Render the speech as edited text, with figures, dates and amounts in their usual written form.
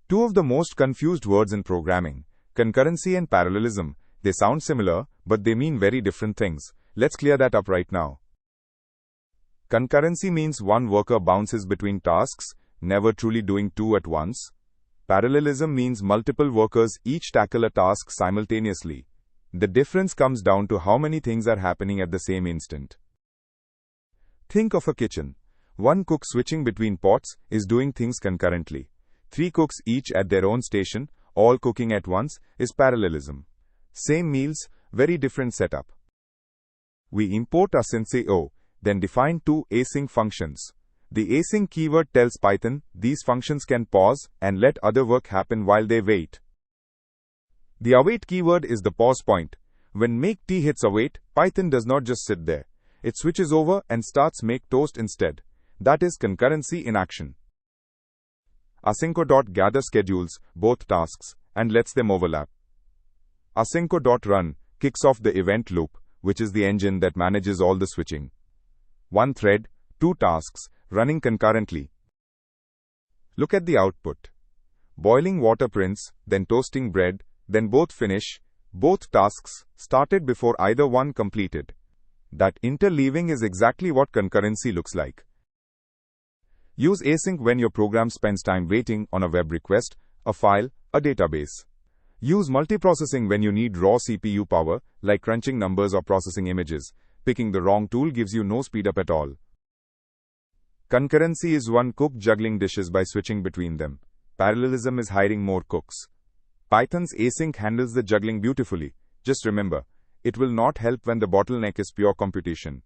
Two of the most confused words in programming, concurrency and parallelism. They sound similar, but they mean very different things. Let's clear that up right now. Concurrency means one worker bounces between tasks, never truly doing two at once. Parallelism means multiple workers each tackle a task simultaneously. The difference comes down to how many things are happening at the same instant. Think of a kitchen. One cook switching between pots is doing things concurrently. Three cooks each at their own station, all cooking at once, is parallelism. Same meals, very different setup. We import async, then define two async functions. The async keyword tells Python these functions can pause and let other work happen while they wait. The await keyword is the pause point. When make tea hits await, Python does not just sit there. It switches over and starts make toast instead. That is concurrency in action. Async.gather schedules both tasks and lets them overlap. Async.run kicks off the event loop, which is the engine that manages all the switching. One thread, two tasks, running concurrently. Look at the output. Boiling water prints, then toasting bread, then both finish. Both tasks started before either one completed. That interleaving is exactly what concurrency looks like. Use async when your program spends time waiting on a web request, a file, a database. Use multiprocessing when you need raw CPU power, like crunching numbers or processing images. Picking the wrong tool gives you no speed up at all. Concurrency is one cook juggling dishes by switching between them. Parallelism is hiring more cooks. Python's async handles the juggling beautifully. Just remember, it will not help when the bottleneck is pure computation.